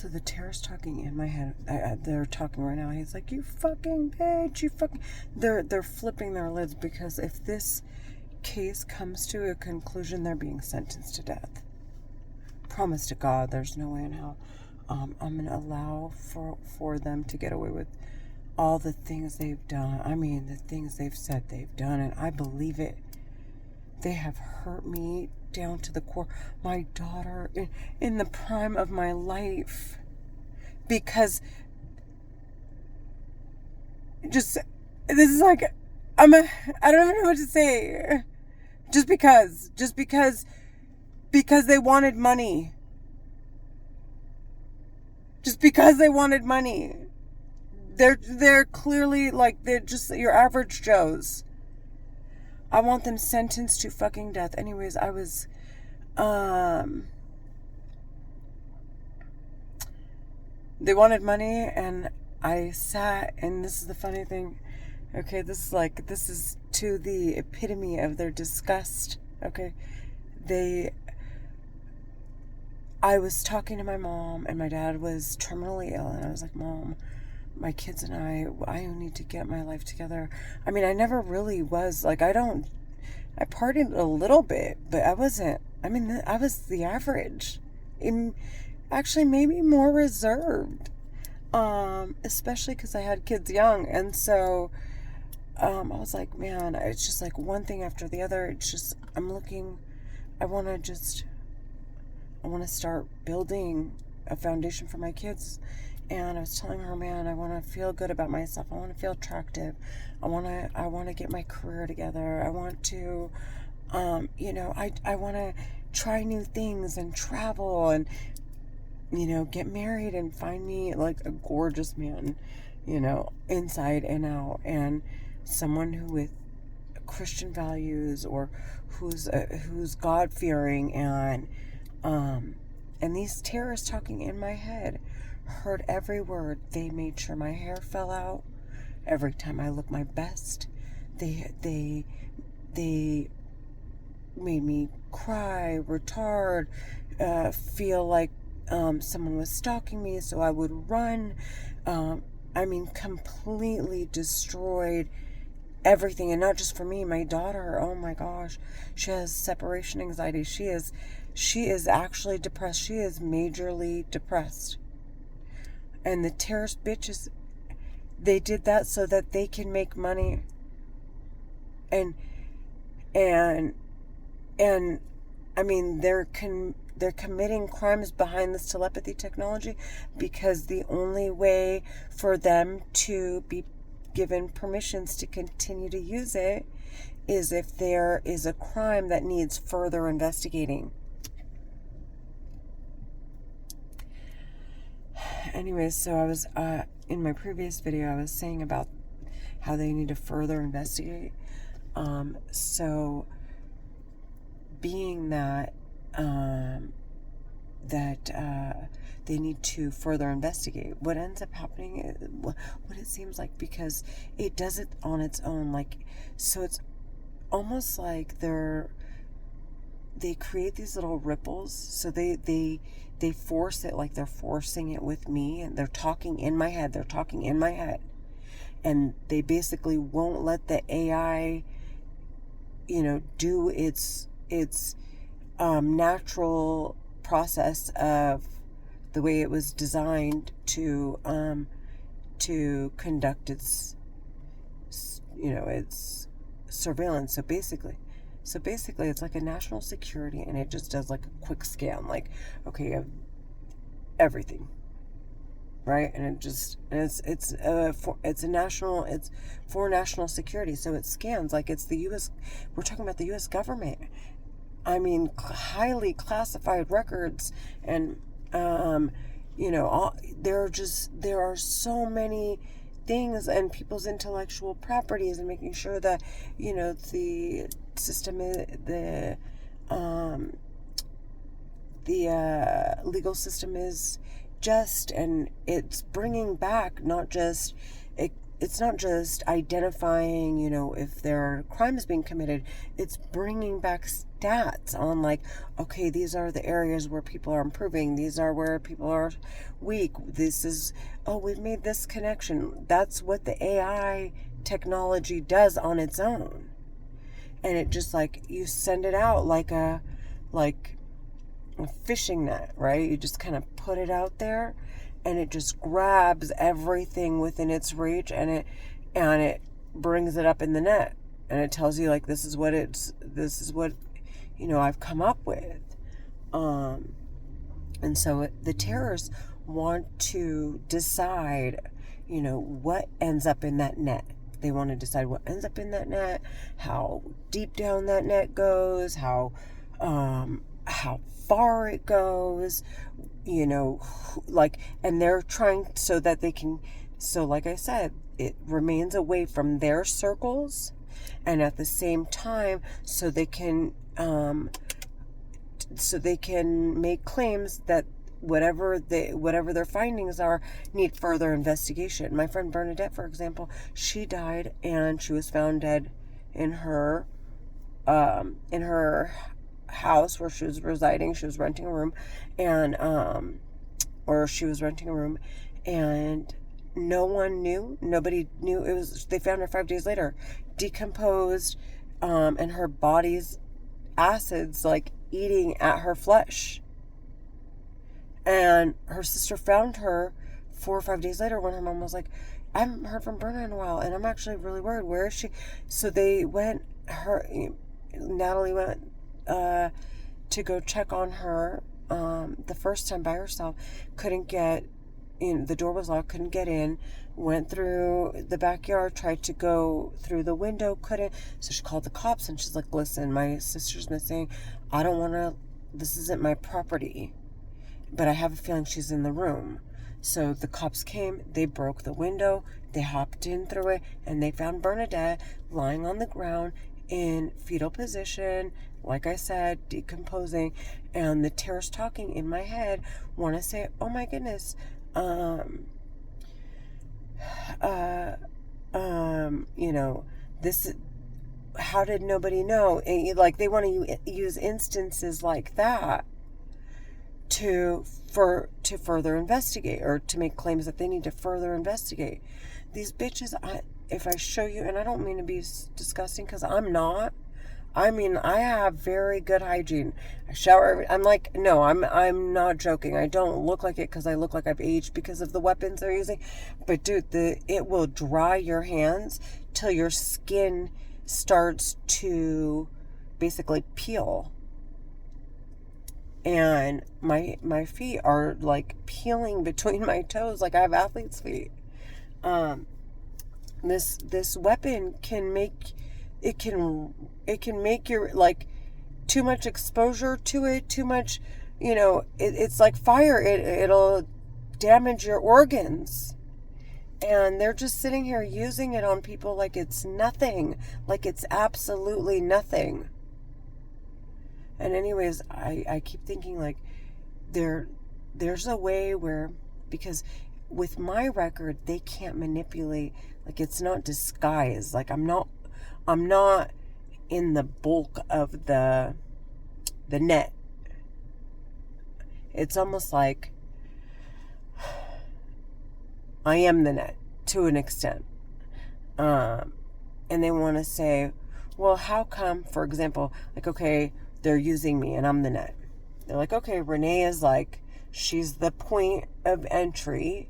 So the terrorist talking in my head, they're talking right now. He's like, you fucking bitch, you fucking... They're flipping their lids because if this case comes to a conclusion, they're being sentenced to death. Promise to God, there's no way in hell I'm going to allow for them to get away with all the things they've done. I mean, the things they've said they've done, and I believe it. They have hurt me down to the core. My daughter in the prime of my life. Because this is like, I don't even know what to say. Just because they wanted money. Just because they wanted money. They're clearly like, they're just your average Joes. I want them sentenced to fucking death. Anyways, I was, they wanted money, and I sat, and this is the funny thing. Okay, this is to the epitome of their disgust. Okay, I was talking to my mom, and my dad was terminally ill, and I was like, Mom, my kids and I need to get my life together. I mean, I never really was, like, I partied a little bit, but I wasn't, I was the average. Actually, maybe more reserved. Especially because I had kids young, and so, I was like, man, it's just like one thing after the other. It's just, I want to start building a foundation for my kids. And I was telling her, man, I want to feel good about myself. I want to feel attractive. I want to get my career together. I want to, I want to try new things and travel and, get married and find me like a gorgeous man, inside and out, and someone who with Christian values or who's God-fearing, and these terrorists talking in my head heard every word. They made sure my hair fell out every time I looked my best. They made me cry, retard, feel like someone was stalking me, so I would run. Completely destroyed everything, and not just for me. My daughter, oh my gosh, she has separation anxiety. She is actually depressed. She is majorly depressed. And the terrorist bitches, they did that so that they can make money. And they're committing crimes behind this telepathy technology because the only way for them to be given permissions to continue to use it is if there is a crime that needs further investigating. Anyways, so I was, in my previous video, I was saying about how they need to further investigate. So being that, they need to further investigate, what ends up happening is, what it seems like, because it does it on its own, like, so it's almost like they create these little ripples, so they force it, like they're forcing it with me, and they're talking in my head, and they basically won't let the AI, do its natural process of the way it was designed to conduct its surveillance. So basically it's like a national security, and it just does like a quick scan, like, okay, you have everything, right? And it's for national security. So it scans like it's the U.S. We're talking about the U.S. government. Highly classified records, and there are so many things, and people's intellectual properties, and making sure that the system is the legal system is just, and it's bringing back not just it's not just identifying, if there are crimes being committed, it's bringing back stats on like, okay, these are the areas where people are improving. These are where people are weak. This is, oh, we've made this connection. That's what the AI technology does on its own. And it just like, you send it out like a fishing net, right? You just kind of put it out there and it just grabs everything within its reach, and it brings it up in the net, and it tells you like, this is what I've come up with. And so the terrorists want to decide, what ends up in that net. They want to decide what ends up in that net, how deep down that net goes, how far it goes, and they're trying so that they can, so like I said, it remains away from their circles, and at the same time, so they can make claims that whatever their findings are need further investigation. My friend Bernadette, for example, she died and she was found dead in her house where she was residing. She was renting a room, and and no one knew. Nobody knew. They found her 5 days later, decomposed, and her body's acids like eating at her flesh. And her sister found her 4 or 5 days later when her mom was like, I haven't heard from Berna in a while, and I'm actually really worried. Where is she? So Natalie went to go check on her the first time by herself. Couldn't get in. The door was locked, couldn't get in. Went through the backyard, tried to go through the window, couldn't. So she called the cops, and she's like, listen, my sister's missing. I don't want to, this isn't my property, but I have a feeling she's in the room. So the cops came, they broke the window, they hopped in through it, and they found Bernadette lying on the ground in fetal position, like I said, decomposing. And the terrorists talking in my head want to say, oh my goodness, this, how did nobody know? And, like, they want to use instances like that to further investigate, or to make claims that they need to further investigate. These bitches, if I show you, and I don't mean to be disgusting, because I'm not. I mean, I have very good hygiene. I shower I'm like, no, I'm not joking. I don't look like it because I look like I've aged because of the weapons they're using. But dude, it will dry your hands till your skin starts to basically peel. And my feet are like peeling between my toes, like I have athlete's feet. This weapon can make your, like, too much exposure to it, too much, it's like fire. It'll damage your organs. And they're just sitting here using it on people like it's nothing, like it's absolutely nothing. And anyways, I keep thinking, like, there's a way where, because with my record, they can't manipulate, like, it's not disguised. Like, I'm not in the bulk of the net. It's almost like I am the net to an extent. And they want to say, well, how come, for example, like, okay, they're using me and I'm the net. They're like, okay, Renee is like, she's the point of entry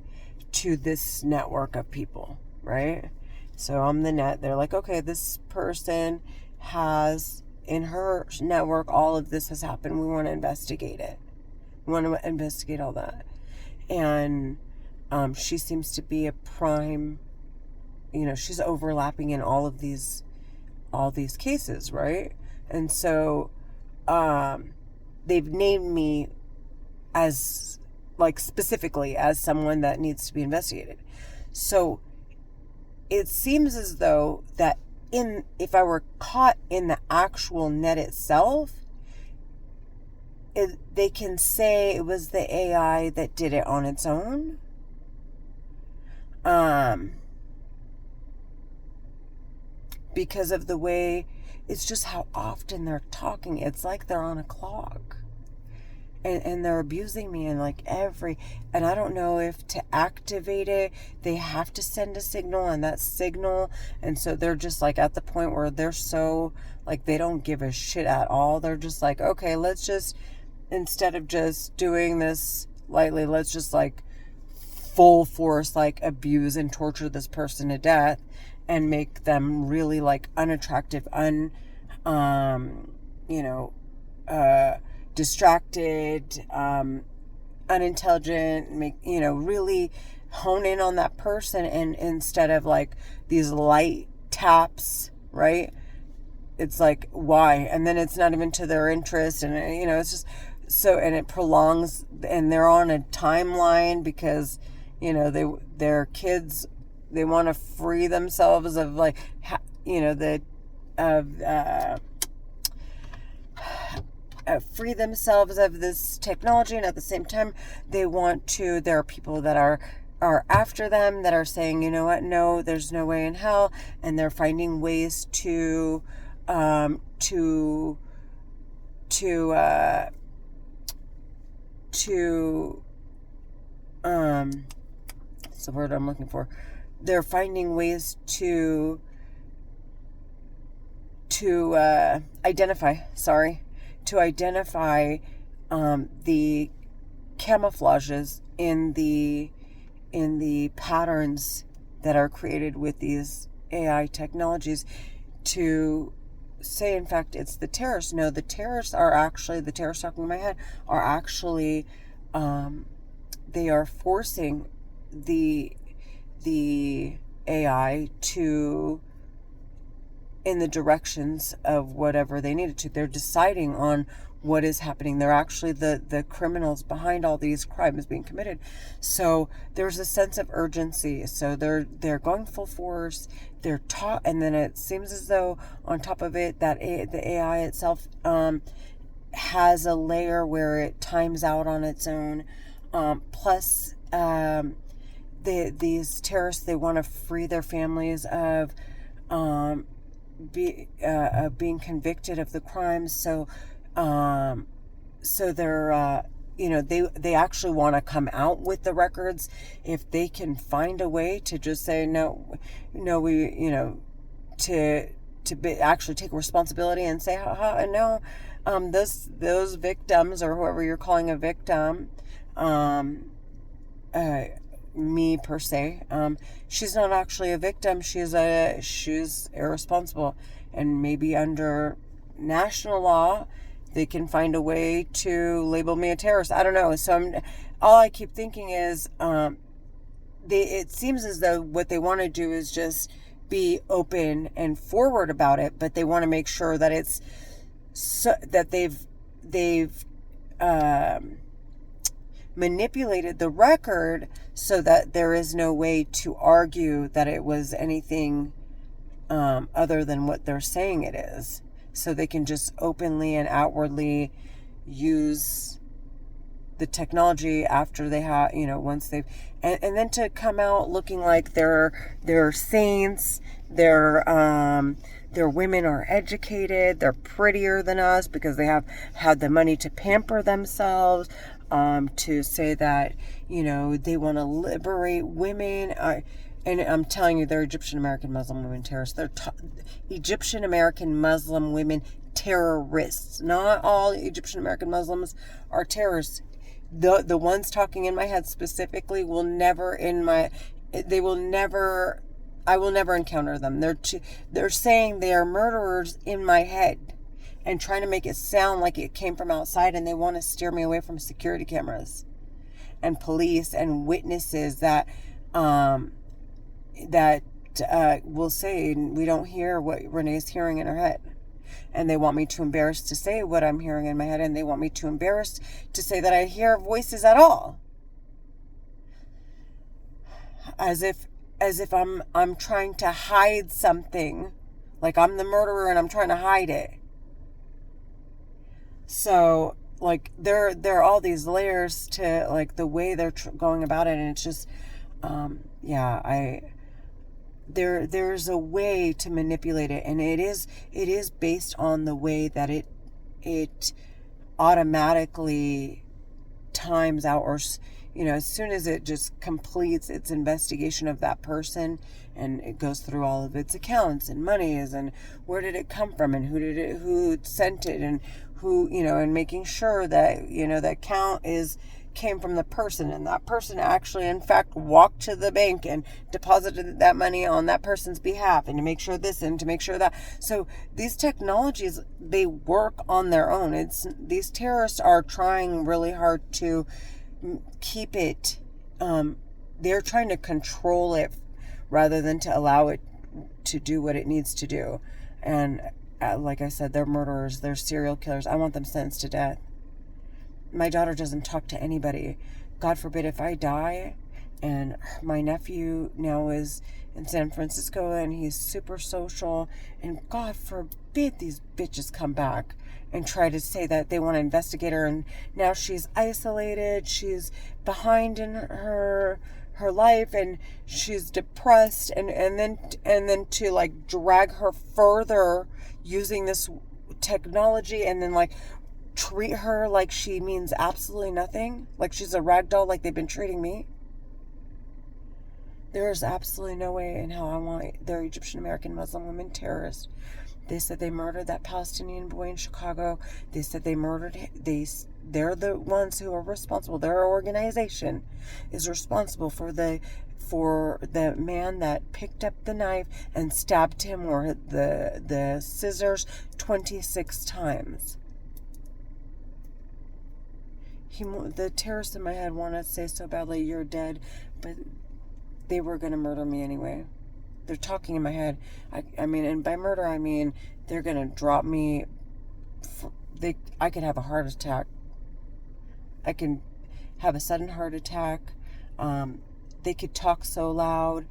to this network of people, right? So I'm the net. They're like, okay, this person has in her network, all of this has happened. We want to investigate it. We want to investigate all that. And she seems to be a prime, she's overlapping in all these cases, right? And so they've named me as, like, specifically as someone that needs to be investigated. So it seems as though that if I were caught in the actual net itself, they can say it was the AI that did it on its own. because of the way, it's just how often they're talking. It's like they're on a clock. And they're abusing me in like and I don't know if to activate it, they have to send a signal, and that signal, and so they're just like at the point where they're so, like, they don't give a shit at all. They're just like, okay, let's just, instead of just doing this lightly, let's just like full force, like, abuse and torture this person to death and make them really like unattractive, you know, distracted, unintelligent, really hone in on that person, and instead of like these light taps, right? It's like, why? And then it's not even to their interest, and it's just so, and it prolongs, and they're on a timeline because their kids, they want to free themselves of like free themselves of this technology, and at the same time there are people that are after them, that are saying, you know what, no, there's no way in hell, and they're finding ways to what's the word I'm looking for? They're finding ways to identify the camouflages in the patterns that are created with these AI technologies, to say, in fact, it's the terrorists. No, the terrorists talking in my head are actually, they are forcing the AI to, in the directions of whatever they needed to. They're deciding on what is happening. They're actually the criminals behind all these crimes being committed. So there's a sense of urgency. So they're going full force. They're taught, and then it seems as though on top of it, that the AI itself has a layer where it times out on its own. Plus, these terrorists, they want to free their families of being convicted of the crimes. So they're they actually want to come out with the records if they can find a way to just say no, we actually take responsibility and say no, those victims, or whoever you're calling a victim, me per se, she's not actually a victim. She's irresponsible, and maybe under national law they can find a way to label me a terrorist. I don't know. So all I keep thinking is, it seems as though what they want to do is just be open and forward about it, but they want to make sure that it's that they've manipulated the record so that there is no way to argue that it was anything other than what they're saying it is. So they can just openly and outwardly use the technology after they have, once they've, and then to come out looking like they're saints, their women are educated, they're prettier than us because they have had the money to pamper themselves, to say that, they want to liberate women. And I'm telling you, they're Egyptian American Muslim women terrorists. They're Egyptian American Muslim women terrorists. Not all Egyptian American Muslims are terrorists. The ones talking in my head specifically I will never encounter them. They're saying they are murderers in my head and trying to make it sound like it came from outside, and they want to steer me away from security cameras and police and witnesses that will say we don't hear what Renee's hearing in her head. And they want me too embarrassed to say what I'm hearing in my head, and they want me too embarrassed to say that I hear voices at all. As if I'm trying to hide something, like I'm the murderer and I'm trying to hide it. So, like, there are all these layers to, like, the way they're going about it, and it's just, there's a way to manipulate it, and it is based on the way that it automatically times out, or as soon as it just completes its investigation of that person, and it goes through all of its accounts and monies and where did it come from and who sent it, and who, and making sure that that account came from the person, and that person actually in fact walked to the bank and deposited that money on that person's behalf, and to make sure this and to make sure that. So these technologies, they work on their own. These terrorists are trying really hard to keep it, they're trying to control it rather than to allow it to do what it needs to do. And like I said, they're murderers, they're serial killers. I want them sentenced to death. My daughter doesn't talk to anybody. God forbid if I die, and my nephew now is in San Francisco and he's super social, and God forbid these bitches come back and try to say that they want to investigate her, and now she's isolated, she's behind in her life, and she's depressed, and then to like drag her further using this technology, and then like treat her like she means absolutely nothing, like she's a rag doll, like they've been treating me. There is absolutely no way in hell I want their Egyptian American Muslim women terrorists. They said they murdered that Palestinian boy in Chicago. They said they murdered him. They're the ones who are responsible. Their organization is responsible for the man that picked up the knife and stabbed him, or the scissors, 26 times. The terrorists in my head want to say so badly, "You're dead," but they were going to murder me anyway. They're talking in my head. I mean, and by murder, I mean they're going to drop me. I could have a heart attack. I can have a sudden heart attack. They could talk so loud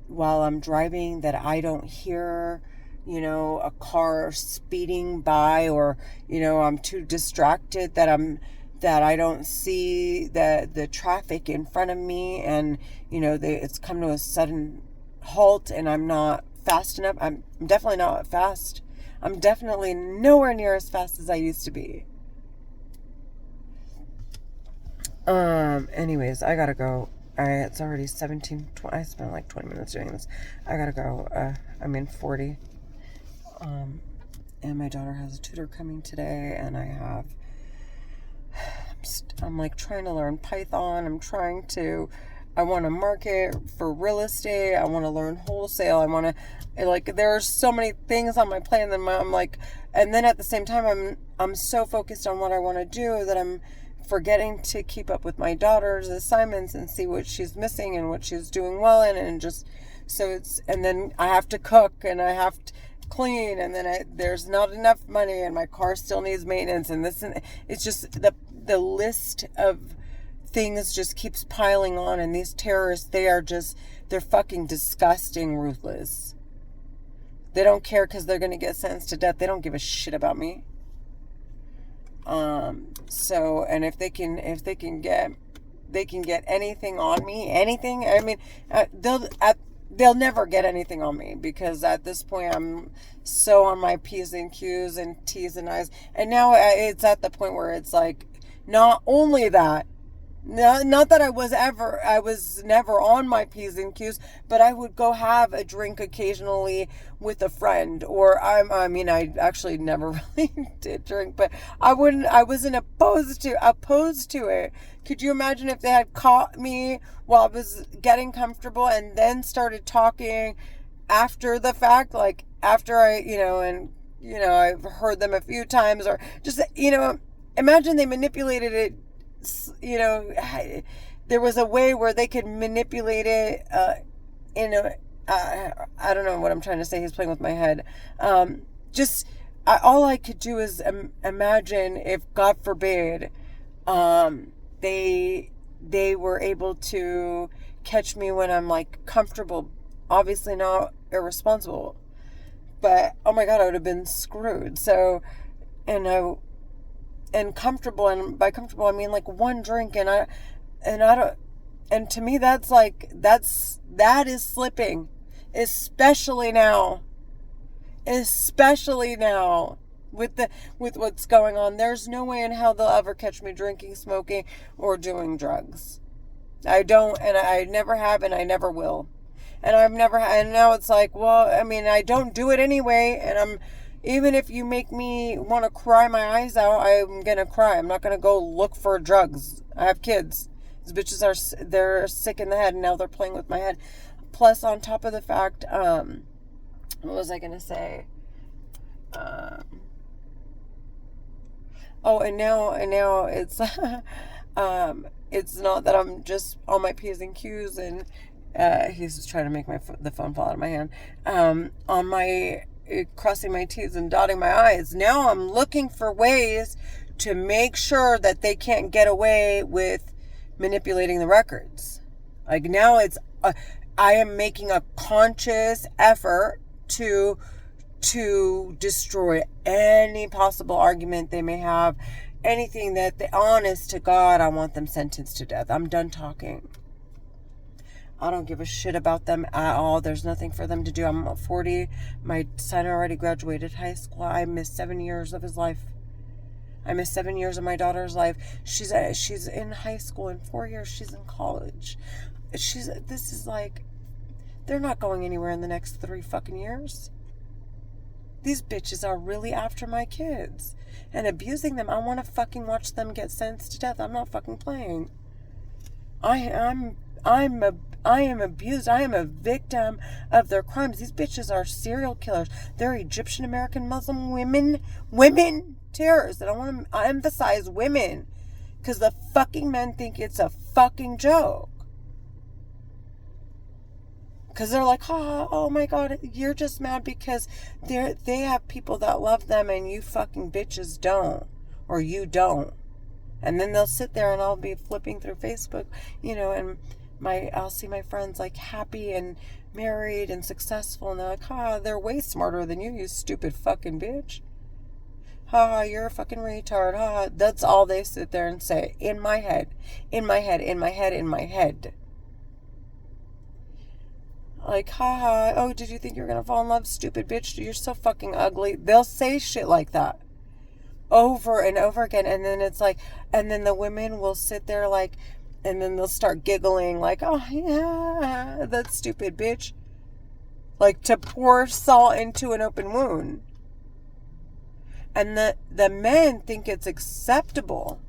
while I'm driving that I don't hear, a car speeding by, or, I'm too distracted that I don't see the traffic in front of me, and it's come to a sudden halt, and I'm not fast enough. I'm definitely not fast. I'm definitely nowhere near as fast as I used to be. Anyways, I gotta go. It's already 17, 20, I spent like 20 minutes doing this. I gotta go. I'm in 40. And my daughter has a tutor coming today, and I'm like trying to learn Python. I want to market for real estate. I want to learn wholesale. I want to, there are so many things on my plate, and then I'm like, and then at the same time, I'm so focused on what I want to do that I'm forgetting to keep up with my daughter's assignments and see what she's missing and what she's doing well in, and just, and then I have to cook, and I have to clean, and then there's not enough money, and my car still needs maintenance, and this, and it's just the list of things just keeps piling on. And these terrorists, they're fucking disgusting, ruthless. They don't care because they're going to get sentenced to death. They don't give a shit about me. So, and if they can get anything on me, anything, I mean, they'll never get anything on me, because at this point I'm so on my P's and Q's and T's and I's, and now it's at the point where it's like, not only that, not that I was never on my P's and Q's, but I would go have a drink occasionally with a friend, or I actually never really did drink, but I wasn't opposed to it. Could you imagine if they had caught me while I was getting comfortable and then started talking after the fact, like after I've heard them a few times, or just, imagine they manipulated it. There was a way where they could manipulate it I don't know what I'm trying to say. He's playing with my head. All I could do is imagine if, God forbid, they were able to catch me when I'm like comfortable, obviously not irresponsible, but oh my God, I would have been screwed. So, and comfortable, and by comfortable I mean like one drink, and to me that is slipping. Especially now. Especially now. With what's going on. There's no way in hell they'll ever catch me drinking, smoking, or doing drugs. I don't, and I never have, and I never will. And and now it's like, well, I mean, I don't do it anyway, and even if you make me want to cry my eyes out, I'm gonna cry. I'm not gonna go look for drugs. I have kids. These bitches they're sick in the head, and now they're playing with my head. Plus, on top of the fact, what was I gonna say? And now it's, it's not that I'm just on my P's and Q's and, he's just trying to make the phone fall out of my hand, on my, crossing my T's and dotting my I's. Now I'm looking for ways to make sure that they can't get away with manipulating the records. Like now I am making a conscious effort to destroy any possible argument they may have, anything honest to God, I want them sentenced to death. I'm done talking. I don't give a shit about them at all. There's nothing for them to do. I'm 40. My son already graduated high school. I missed 7 years of his life. I missed 7 years of my daughter's life. She's in high school. In 4 years, she's in college. This is like, they're not going anywhere in the next 3 fucking years. These bitches are really after my kids and abusing them. I want to fucking watch them get sentenced to death. I'm not fucking playing. I am abused. I am a victim of their crimes. These bitches are serial killers. They're Egyptian American Muslim women terrorists. And I want to emphasize women, because the fucking men think it's a fucking joke. Because they're like, oh my God, you're just mad because they have people that love them and you fucking bitches don't. Or you don't. And then they'll sit there and I'll be flipping through Facebook, and I'll see my friends like happy and married and successful. And they're like, they're way smarter than you stupid fucking bitch. You're a fucking retard. That's all they sit there and say. In my head. In my head. In my head. In my head. Like, oh, did you think you were going to fall in love, stupid bitch? You're so fucking ugly. They'll say shit like that over and over again. And then it's like, and then the women will sit there like, and then they'll start giggling like, oh, yeah, that stupid bitch. Like to pour salt into an open wound. And the men think it's acceptable.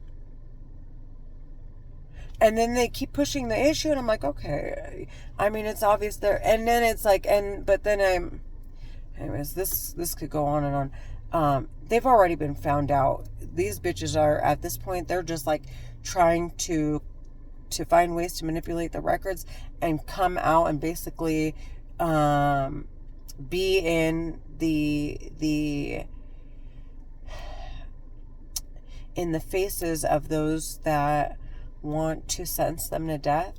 And then they keep pushing the issue, and I'm like, okay. I mean, it's obvious there. And then it's like, but then anyways, this could go on and on. They've already been found out. These bitches are, at this point, they're just like trying to find ways to manipulate the records and come out and basically be in the faces of those that want to sentence them to death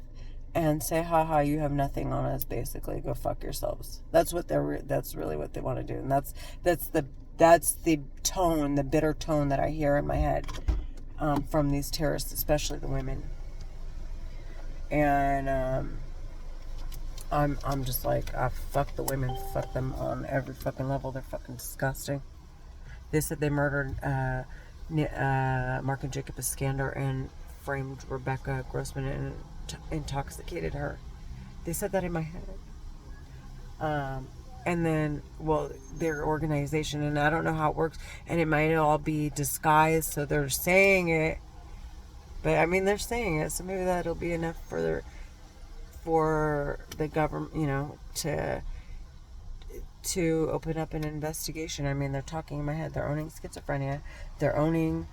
and say, you have nothing on us, basically, go fuck yourselves. That's really what they want to do. And that's the tone, the bitter tone that I hear in my head from these terrorists, especially the women. And I'm just like, fuck the women, fuck them on every fucking level. They're fucking disgusting. They said they murdered Mark and Jacob Iskander and framed Rebecca Grossman and intoxicated her. They said that in my head. And then, their organization, and I don't know how it works, and it might all be disguised, so they're saying it. But I mean, they're saying it, so maybe that'll be enough for the government, to open up an investigation. I mean, they're talking in my head. They're owning schizophrenia. They're owning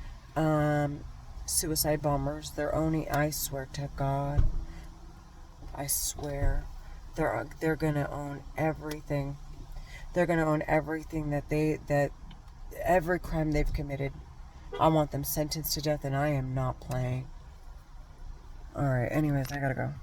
suicide bombers. They're owning, I swear to God, they're gonna own everything. They're gonna own everything that every crime they've committed. I want them sentenced to death, and I am not playing. Alright, anyways, I gotta go.